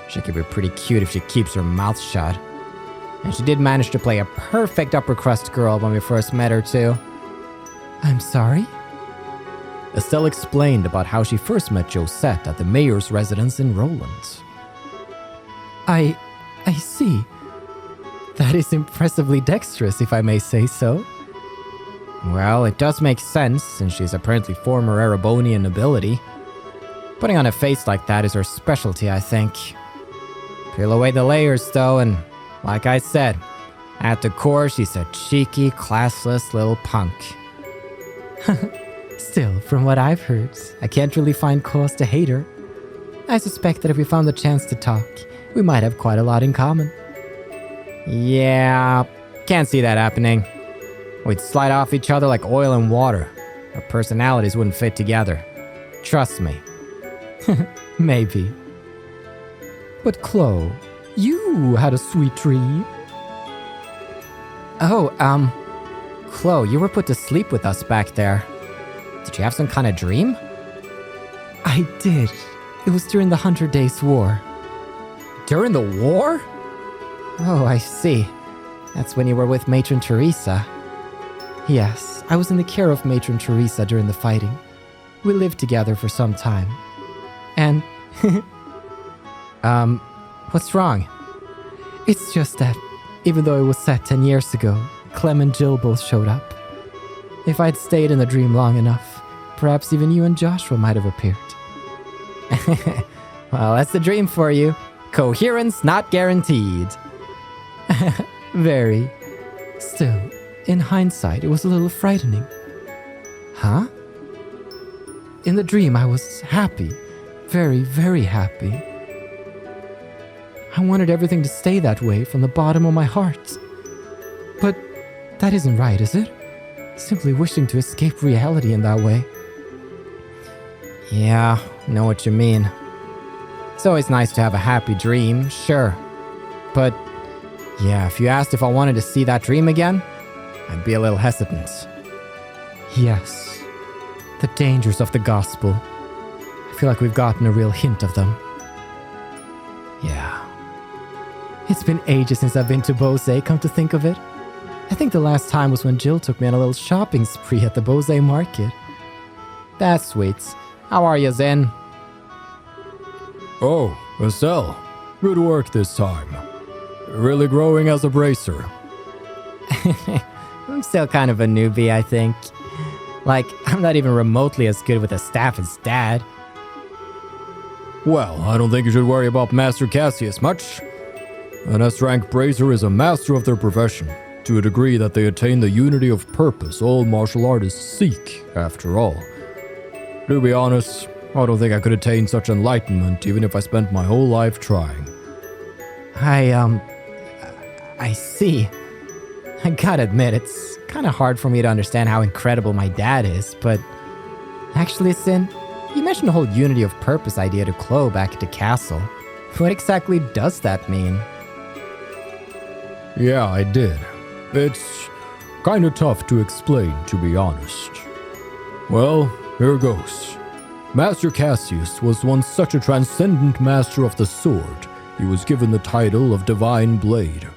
She could be pretty cute if she keeps her mouth shut. And she did manage to play a perfect upper crust girl when we first met her, too. I'm sorry? Estelle explained about how she first met Josette at the mayor's residence in Rolent. I see. That is impressively dexterous, if I may say so. Well, it does make sense, since she's apparently former Erebonian nobility. Putting on a face like that is her specialty, I think. Peel away the layers, though, and like I said, at the core, she's a cheeky, classless little punk. Still, from what I've heard, I can't really find cause to hate her. I suspect that if we found the chance to talk, we might have quite a lot in common. Yeah, can't see that happening. We'd slide off each other like oil and water. Our personalities wouldn't fit together. Trust me. Maybe. But Kloe, you had a sweet dream. Oh, Kloe, you were put to sleep with us back there. Did you have some kind of dream? I did. It was during the 100 Days War. During the war? Oh, I see. That's when you were with Matron Teresa. Yes, I was in the care of Matron Teresa during the fighting. We lived together for some time. And... what's wrong? It's just that, even though it was set 10 years ago, Clem and Jill both showed up. If I'd stayed in the dream long enough, perhaps even you and Joshua might have appeared. Well, that's the dream for you. Coherence not guaranteed. Very. Still, in hindsight, it was a little frightening. Huh? In the dream, I was happy. Very, very happy. I wanted everything to stay that way from the bottom of my heart. But that isn't right, is it? Simply wishing to escape reality in that way. Yeah, know what you mean. It's always nice to have a happy dream, sure. But, yeah, if you asked if I wanted to see that dream again, I'd be a little hesitant. Yes. The dangers of the gospel. I feel like we've gotten a real hint of them. Yeah. It's been ages since I've been to Bose, come to think of it. I think the last time was when Jill took me on a little shopping spree at the Bose market. That's sweet. How are you, Zen? Oh, Russel. Good work this time. Really growing as a bracer. I'm still kind of a newbie, I think. Like, I'm not even remotely as good with a staff as Dad. Well, I don't think you should worry about Master Cassius much. An S-rank bracer is a master of their profession, to a degree that they attain the unity of purpose all martial artists seek, after all. To be honest, I don't think I could attain such enlightenment even if I spent my whole life trying. I see. I gotta admit, it's kind of hard for me to understand how incredible my dad is, but... Actually, Sin, you mentioned the whole unity of purpose idea to Kloe back at the castle. What exactly does that mean? Yeah, I did. It's kinda tough to explain, to be honest. Well, here goes. Master Cassius was once such a transcendent master of the sword, he was given the title of Divine Blade.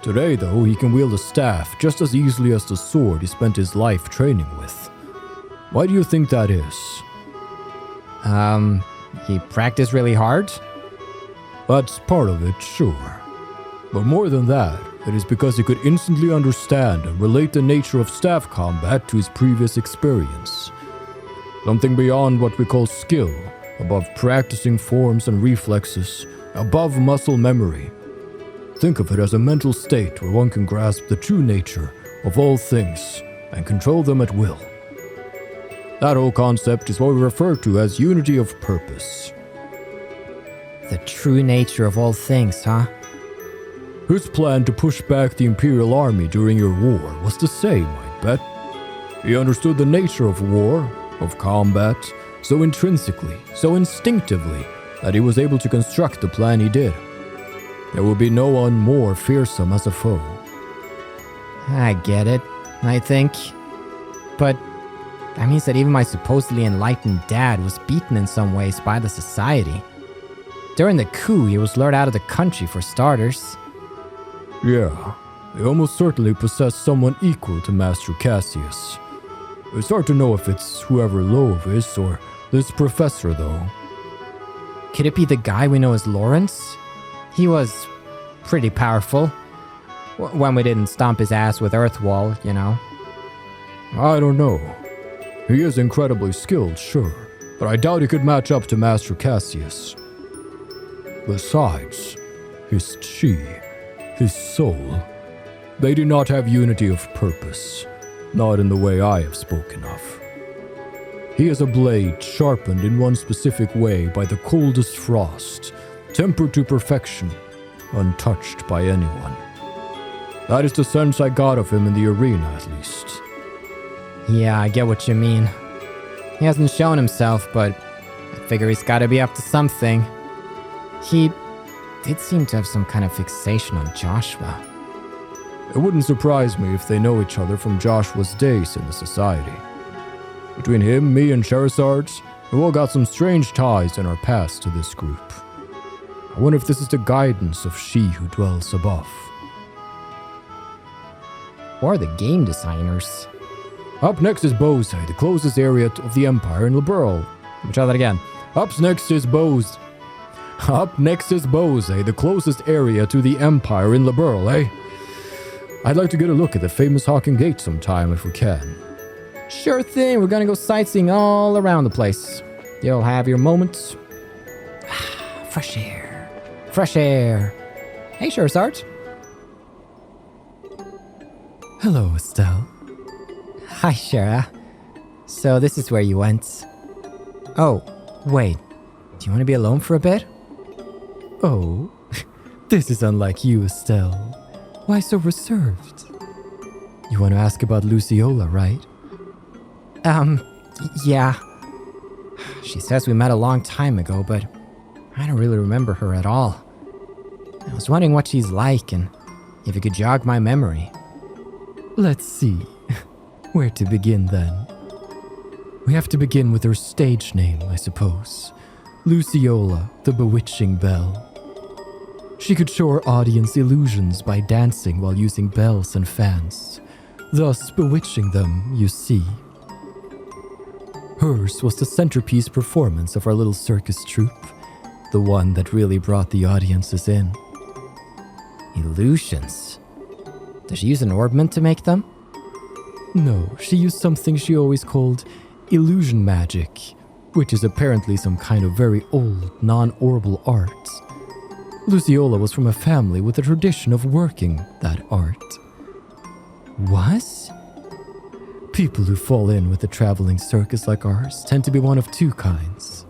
Today, though, he can wield a staff just as easily as the sword he spent his life training with. Why do you think that is? He practiced really hard? That's part of it, sure. But more than that, it is because he could instantly understand and relate the nature of staff combat to his previous experience. Something beyond what we call skill, above practicing forms and reflexes, above muscle memory. Think of it as a mental state where one can grasp the true nature of all things and control them at will. That whole concept is what we refer to as unity of purpose. The true nature of all things, huh? His plan to push back the Imperial Army during your war was the same, I bet. He understood the nature of war, of combat, so intrinsically, so instinctively, that he was able to construct the plan he did. There would be no one more fearsome as a foe. I get it, I think. But that means that even my supposedly enlightened dad was beaten in some ways by the society. During the coup, he was lured out of the country for starters. Yeah, they almost certainly possess someone equal to Master Cassius. It's hard to know if it's whoever Loeb is or this professor, though. Could it be the guy we know as Lawrence? He was pretty powerful. When we didn't stomp his ass with Earthwall, you know. I don't know. He is incredibly skilled, sure, but I doubt he could match up to Master Cassius. Besides, his chi, his soul, they do not have unity of purpose, not in the way I have spoken of. He is a blade sharpened in one specific way by the coldest frost, tempered to perfection, untouched by anyone. That is the sense I got of him in the arena, at least. Yeah, I get what you mean. He hasn't shown himself, but I figure he's gotta be up to something. He did seem to have some kind of fixation on Joshua. It wouldn't surprise me if they know each other from Joshua's days in the society. Between him, me, and Scherazard, we've all got some strange ties in our past to this group. I wonder if this is the guidance of she who dwells above. Or the game designers. Up next is Bose, the closest area of the Empire in Liberal. Let me try that again. Up next is Bose, the closest area to the Empire in Liberal, eh? I'd like to get a look at the famous Hawking Gate sometime if we can. Sure thing, we're gonna go sightseeing all around the place. You'll have your moments. Fresh air. Fresh air. Hey, Scherazard. Hello, Estelle. Hi, Shara. So this is where you went. Oh, wait. Do you want to be alone for a bit? Oh, this is unlike you, Estelle. Why so reserved? You want to ask about Luciola, right? Yeah. She says we met a long time ago, but I don't really remember her at all. I was wondering what she's like and if you could jog my memory. Let's see. Where to begin then? We have to begin with her stage name, I suppose. Luciola, the Bewitching Bell. She could show her audience illusions by dancing while using bells and fans, thus bewitching them, you see. Hers was the centerpiece performance of our little circus troupe, the one that really brought the audiences in. Illusions? Does she use an orbment to make them? No, she used something she always called illusion magic, which is apparently some kind of very old, non-orbal art. Luciola was from a family with a tradition of working that art. What? People who fall in with a traveling circus like ours tend to be one of two kinds.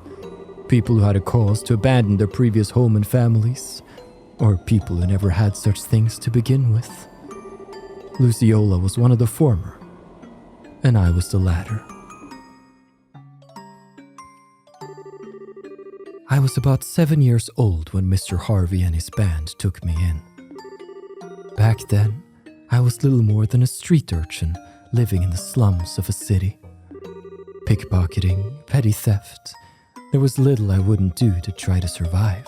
People who had a cause to abandon their previous home and families, or people who never had such things to begin with. Luciola was one of the former, and I was the latter. I was about 7 years old when Mr. Harvey and his band took me in. Back then, I was little more than a street urchin living in the slums of a city. Pickpocketing, petty theft, there was little I wouldn't do to try to survive.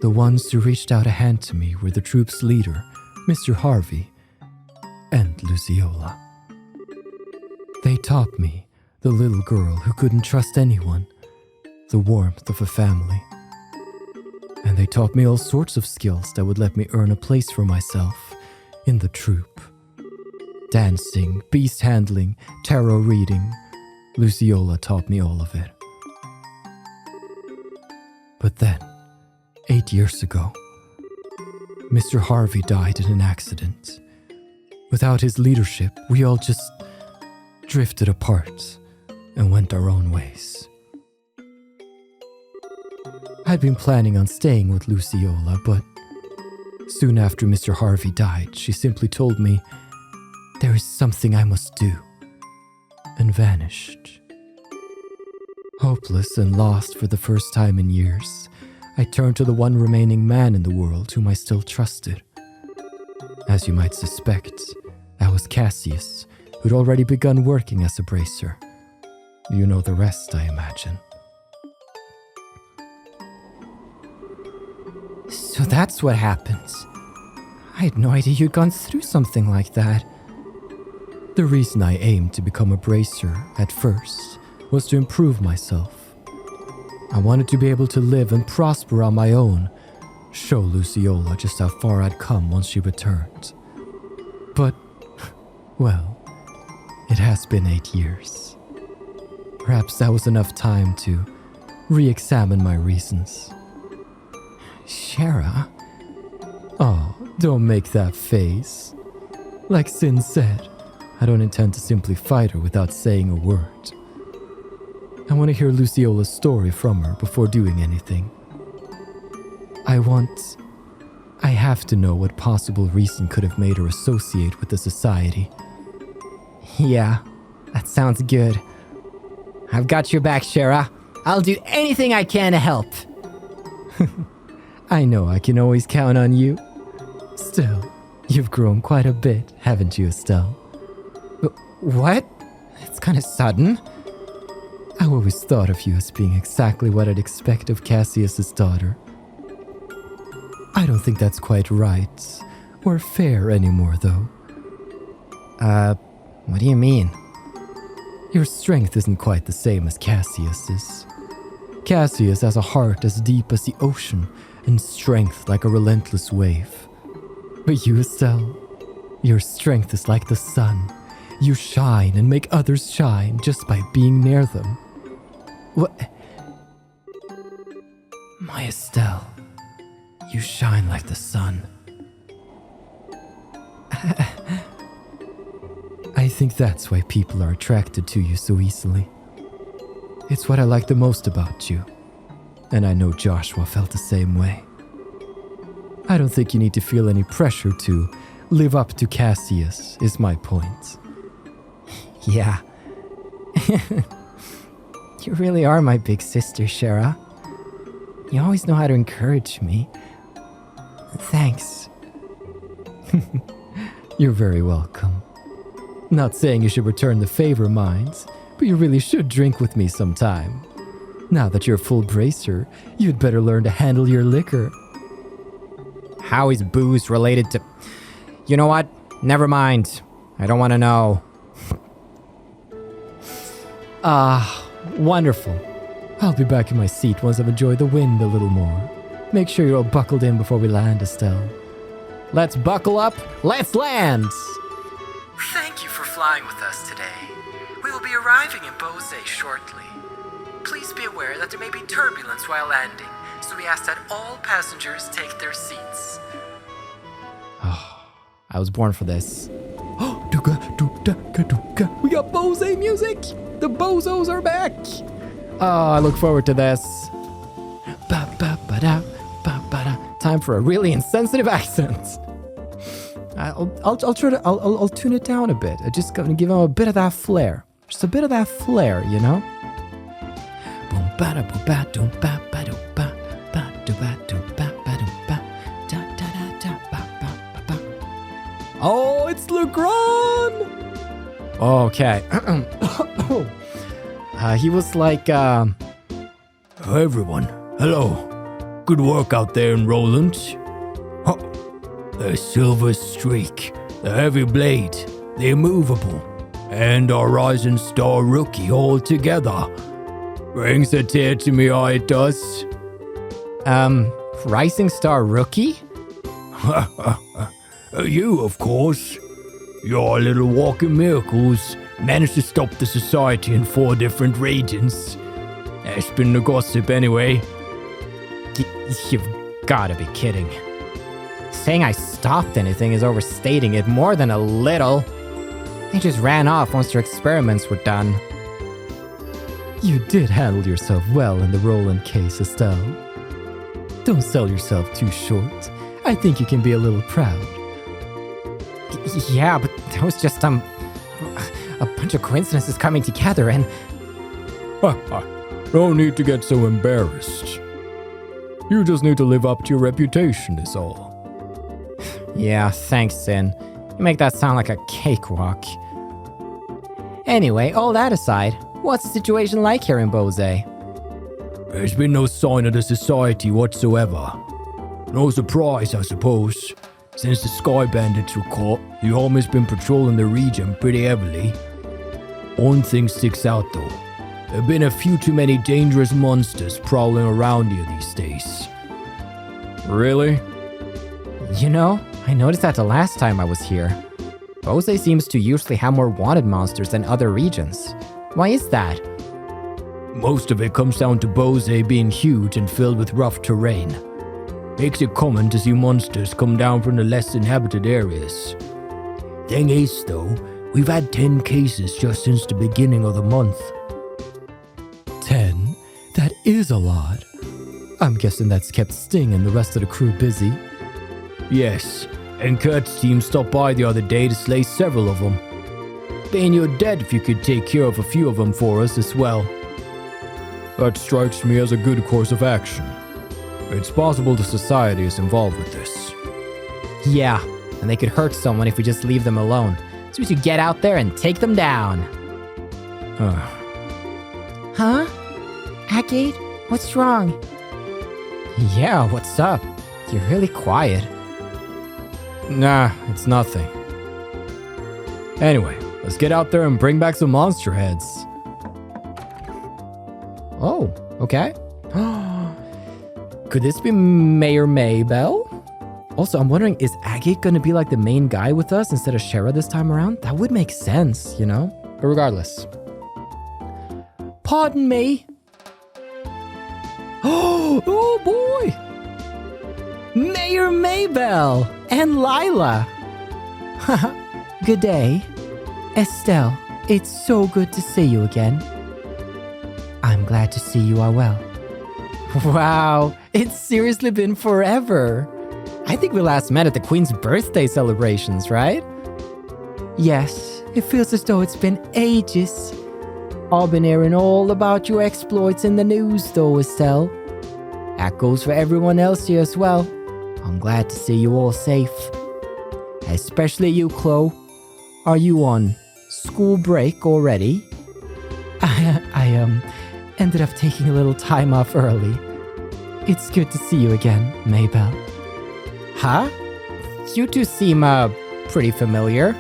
The ones who reached out a hand to me were the troop's leader, Mr. Harvey, and Luciola. They taught me, the little girl who couldn't trust anyone, the warmth of a family. And they taught me all sorts of skills that would let me earn a place for myself in the troop. Dancing, beast handling, tarot reading. Luciola taught me all of it. But then, 8 years ago, Mr. Harvey died in an accident. Without his leadership, we all just drifted apart and went our own ways. I'd been planning on staying with Luciola, but soon after Mr. Harvey died, she simply told me, "There is something I must do," and vanished. Hopeless and lost for the first time in years, I turned to the one remaining man in the world whom I still trusted. As you might suspect, that was Cassius, who'd already begun working as a bracer. You know the rest, I imagine. So that's what happens. I had no idea you'd gone through something like that. The reason I aimed to become a bracer at first was to improve myself. I wanted to be able to live and prosper on my own, show Luciola just how far I'd come once she returned. But, well, it has been 8 years. Perhaps that was enough time to re-examine my reasons. Shera? Oh, don't make that face. Like Sin said, I don't intend to simply fight her without saying a word. I want to hear Luciola's story from her before doing anything. I have to know what possible reason could have made her associate with the society. Yeah, that sounds good. I've got your back, Shera. I'll do anything I can to help. I know I can always count on you. Still, you've grown quite a bit, haven't you, Estelle? What? It's kind of sudden. I always thought of you as being exactly what I'd expect of Cassius's daughter. I don't think that's quite right or fair anymore, though. What do you mean? Your strength isn't quite the same as Cassius's. Cassius has a heart as deep as the ocean and strength like a relentless wave. But you, Estelle, your strength is like the sun. You shine and make others shine just by being near them. What? My Estelle, you shine like the sun. I think that's why people are attracted to you so easily. It's what I like the most about you. And I know Joshua felt the same way. I don't think you need to feel any pressure to live up to Cassius, is my point. Yeah. You really are my big sister, Shera. You always know how to encourage me. Thanks. You're very welcome. Not saying you should return the favor, mind, but you really should drink with me sometime. Now that you're a full bracer, you'd better learn to handle your liquor. How is booze related to... You know what? Never mind. I don't want to know. Wonderful. I'll be back in my seat once I've enjoyed the wind a little more. Make sure you're all buckled in before we land, Estelle. Let's buckle up. Let's land. Thank you for flying with us today. We will be arriving in Bose shortly. Please be aware that there may be turbulence while landing, so we ask that all passengers take their seats. Oh, I was born for this. We got Bose music! The Bozos are back! Oh, I look forward to this. Time for a really insensitive accent. I'll try to I'll tune it down a bit. I just gonna give him a bit of that flair. Just a bit of that flair, you know? Oh, it's Legrand! Okay. He was like, Everyone, hello. Good work out there in Rolent. Huh. The Silver Streak, the Heavy Blade, the Immovable, and our Rising Star Rookie all together. Brings a tear to me eye, it does. Rising Star Rookie? You, of course. Your little walking miracles managed to stop the society in 4 different regions. That's been the gossip anyway. You've gotta be kidding. Saying I stopped anything is overstating it more than a little. They just ran off once their experiments were done. You did handle yourself well in the Rolent case, Estelle. Don't sell yourself too short. I think you can be a little proud. Yeah, but that was just, a bunch of coincidences coming together and... No need to get so embarrassed. You just need to live up to your reputation, is all. Yeah, thanks, Sin. You make that sound like a cakewalk. Anyway, all that aside, what's the situation like here in Bose? There's been no sign of the society whatsoever. No surprise, I suppose. Since the Sky Bandits were caught, the Army's been patrolling the region pretty heavily. One thing sticks out though. There have been a few too many dangerous monsters prowling around here these days. Really? You know, I noticed that the last time I was here. Bose seems to usually have more wanted monsters than other regions. Why is that? Most of it comes down to Bose being huge and filled with rough terrain. Makes it common to see monsters come down from the less inhabited areas. Thing is though, we've had 10 cases just since the beginning of the month. 10? That is a lot. I'm guessing that's kept Sting and the rest of the crew busy. Yes, and Kurt's team stopped by the other day to slay several of them. Paying you dead if you could take care of a few of them for us as well. That strikes me as a good course of action. It's possible the society is involved with this. Yeah, and they could hurt someone if we just leave them alone. So we should get out there and take them down. Huh? Agate? What's wrong? Yeah, what's up? You're really quiet. Nah, it's nothing. Anyway, let's get out there and bring back some monster heads. Oh, okay. Could this be Mayor Maybell? Also, I'm wondering, is Agate gonna be like the main guy with us instead of Shera this time around? That would make sense, you know? But regardless. Pardon me. Oh boy! Mayor Maybell and Lila. Good day. Estelle, it's so good to see you again. I'm glad to see you are well. Wow, it's seriously been forever. I think we last met at the Queen's birthday celebrations, right? Yes, it feels as though it's been ages. I've been hearing all about your exploits in the news though, Estelle. That goes for everyone else here as well. I'm glad to see you all safe. Especially you, Kloe. Are you on school break already? I ended up taking a little time off early. It's good to see you again, Maybell. Huh? You two seem, pretty familiar.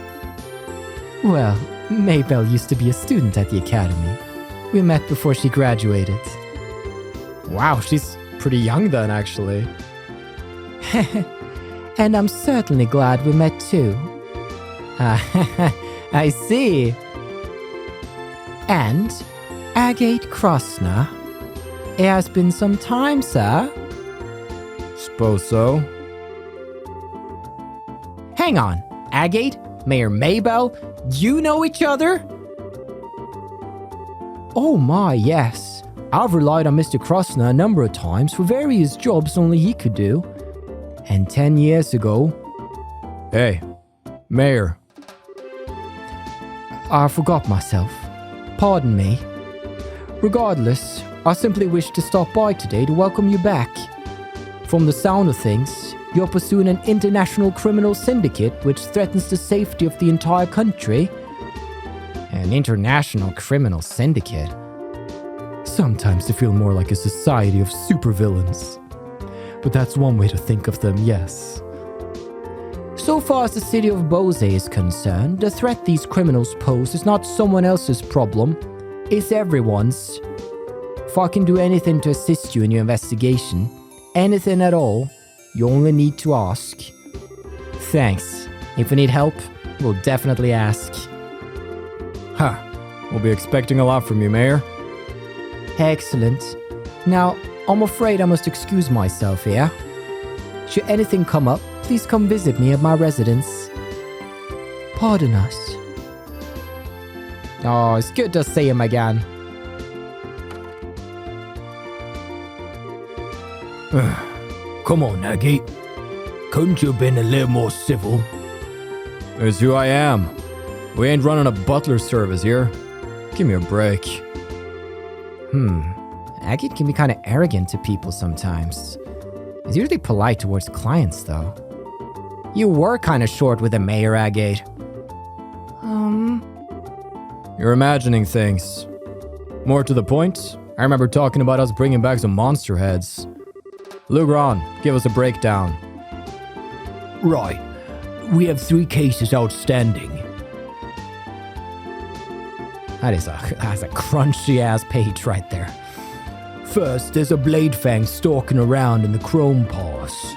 Well, Maybell used to be a student at the academy. We met before she graduated. Wow, she's pretty young then, actually. And I'm certainly glad we met too. I see. And Agate Krosner. It has been some time, sir. Suppose so. Hang on, Agate, Mayor Maybell, you know each other? Oh my, yes. I've relied on Mr. Krosner a number of times for various jobs only he could do. And 10 years ago... Hey, Mayor. I forgot myself. Pardon me. Regardless, I simply wish to stop by today to welcome you back. From the sound of things, you're pursuing an international criminal syndicate which threatens the safety of the entire country. An international criminal syndicate? Sometimes they feel more like a society of supervillains. But that's one way to think of them, yes. So far as the city of Bose is concerned, the threat these criminals pose is not someone else's problem, it's everyone's. If I can do anything to assist you in your investigation, anything at all, you only need to ask. Thanks. If we need help, we'll definitely ask. Huh. We'll be expecting a lot from you, Mayor. Excellent. Now, I'm afraid I must excuse myself here. Should anything come up, please come visit me at my residence. Pardon us. Oh, it's good to see him again. Come on, Agate. Couldn't you have been a little more civil? It's who I am. We ain't running a butler service here. Give me a break. Agate can be kind of arrogant to people sometimes. He's usually polite towards clients, though. You were kind of short with the mayor, Agate. You're imagining things. More to the point, I remember talking about us bringing back some monster heads. Lugron, give us a breakdown. Right. We have 3 cases outstanding. That's a crunchy-ass page right there. First, there's a blade fang stalking around in the chrome pass.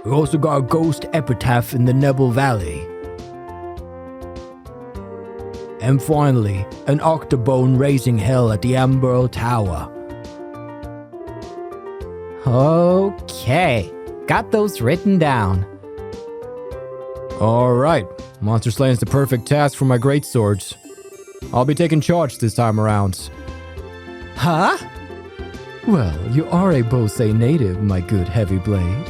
We also got a ghost epitaph in the Nebel Valley. And finally, an octobone raising hell at the Amber Tower. Okay, got those written down. Alright, monster slaying's the perfect task for my greatswords. I'll be taking charge this time around. Huh? Well, you are a Bose native, my good heavy blade.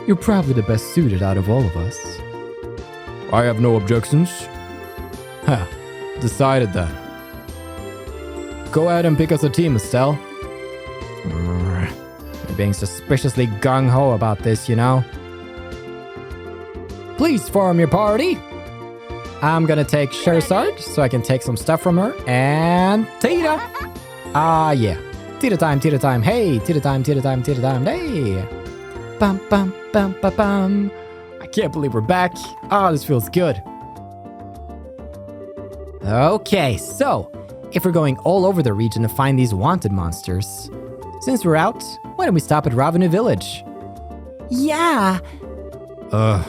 You're probably the best suited out of all of us. I have no objections. Huh, decided then. Go ahead and pick us a team, Estelle. You're being suspiciously gung-ho about this, you know? Please form your party. I'm gonna take Scherazard so I can take some stuff from her. And Tita. Ah, yeah. Tita time, Tita time. Hey, Tita time, Tita time, Tita time. Hey. Bum, bum, bum, bum, bum. I can't believe we're back. Ah, this feels good. Okay, so if we're going all over the region to find these wanted monsters, since we're out, why don't we stop at Ravenu Village? Yeah. Why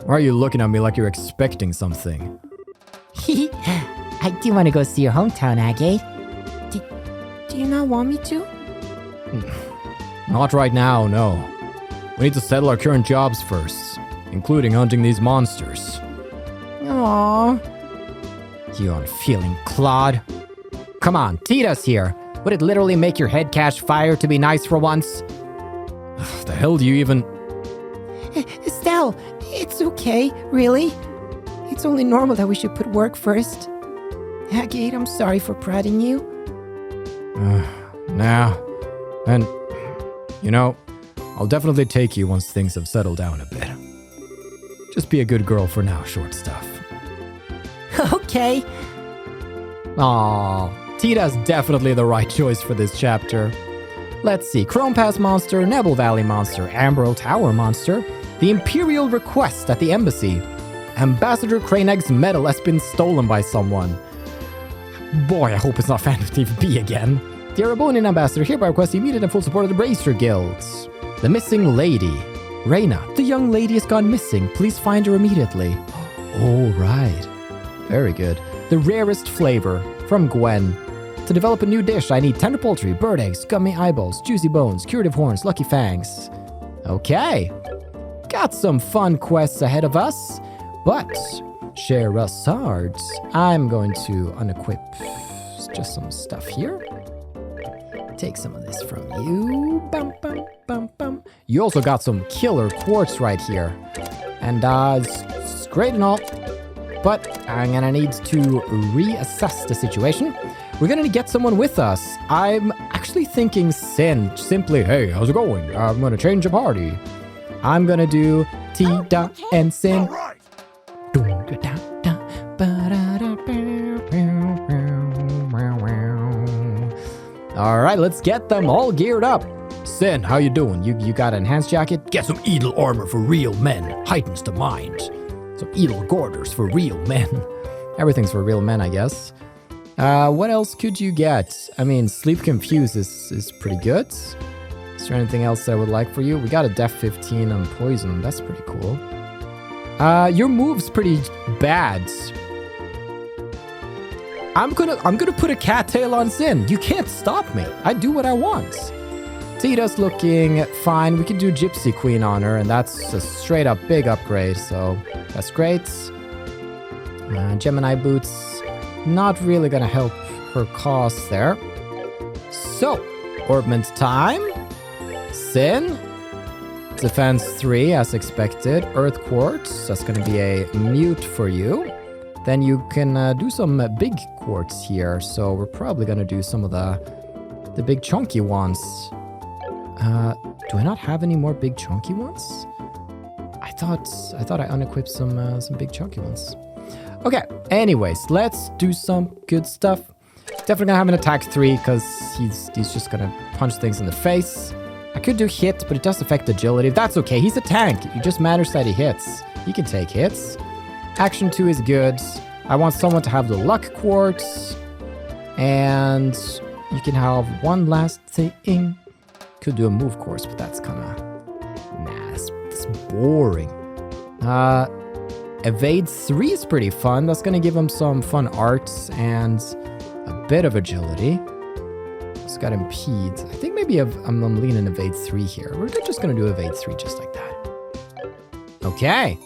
are you looking at me like you're expecting something? I do want to go see your hometown, Agate. Do you not want me to? Not right now, no. We need to settle our current jobs first, including hunting these monsters. Aww. You unfeeling clod. Come on, Tita's here. Would it literally make your head catch fire to be nice for once? The hell do you even... Estelle, it's okay, really. It's only normal that we should put work first. Agate, I'm sorry for prodding you. Nah. And, you know, I'll definitely take you once things have settled down a bit. Just be a good girl for now, short stuff. Okay. Aww, Tita's definitely the right choice for this chapter. Let's see, Chrome Pass monster, Nebel Valley monster, Amber Tower monster, the Imperial request at the embassy, Ambassador Cranegg's medal has been stolen by someone. Boy, I hope it's not Phantom Thief B again. The Arabonian ambassador hereby requests immediate and full support of the Bracer Guilds. The missing lady. Reina, the young lady has gone missing. Please find her immediately. All right. Very good. The rarest flavor from Gwen. To develop a new dish, I need tender poultry, bird eggs, gummy eyeballs, juicy bones, curative horns, lucky fangs. Okay. Got some fun quests ahead of us, but Scherazards, I'm going to unequip just some stuff here. Take some of this from you. Bum, bum, bum, bum. You also got some killer quartz right here. And it's great and all, but I'm gonna need to reassess the situation. we're gonna get someone with us. I'm actually thinking Sin. Simply, hey, how's it going? I'm gonna change the party. I'm gonna do Tita and Sin. All right, let's get them all geared up. Sin, how you doing? You got an enhanced jacket? Get some Edel armor for real men. Heightens the mind. Some Edel Gorders for real men. Everything's for real men, I guess. What else could you get? I mean, Sleep Confuse is pretty good. Is there anything else I would like for you? We got a Def 15 on Poison. That's pretty cool. Your move's pretty bad. I'm gonna put a cattail on Sin. You can't stop me. I do what I want. Tita's looking fine. We can do Gypsy Queen on her, and that's a straight up big upgrade, so that's great. Gemini Boots, not really gonna help her cause there. So, Orbment time. Sin. Defense 3 as expected. Earth Quartz, that's gonna be a mute for you. Then you can do some big quartz here, so we're probably gonna do some of the big chunky ones. Do I not have any more big chunky ones? I thought I unequipped some big chunky ones. Okay, anyways, let's do some good stuff. Definitely gonna have an attack 3 because he's just gonna punch things in the face. I could do hit, but it does affect agility. That's okay, he's a tank. It just matters that he hits. He can take hits. Action 2 is good. I want someone to have the luck quartz. And you can have one last thing. Could do a move course, but that's kind of... Nah, it's boring. Evade 3 is pretty fun. That's going to give him some fun arts and a bit of agility. It's got impede. I think maybe I'm leaning Evade 3 here. We're just going to do Evade 3 just like that. Okay.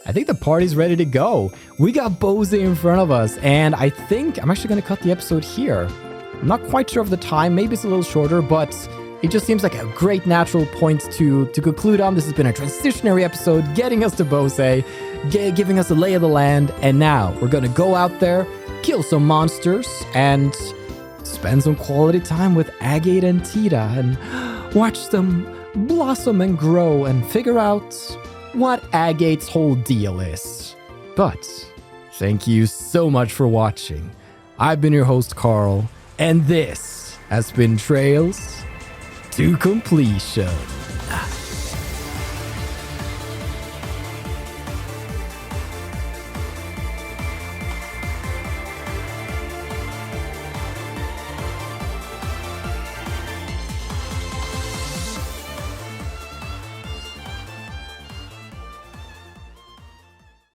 I think the party's ready to go. We got Bose in front of us, and I think I'm actually going to cut the episode here. I'm not quite sure of the time. Maybe it's a little shorter, but it just seems like a great natural point to conclude on. This has been a transitionary episode, getting us to Bose, giving us a lay of the land, and now we're going to go out there, kill some monsters, and spend some quality time with Agate and Tita, and watch them blossom and grow and figure out what Agate's whole deal is. But thank you so much for watching. I've been your host, Carl, and this has been Trails to Completion.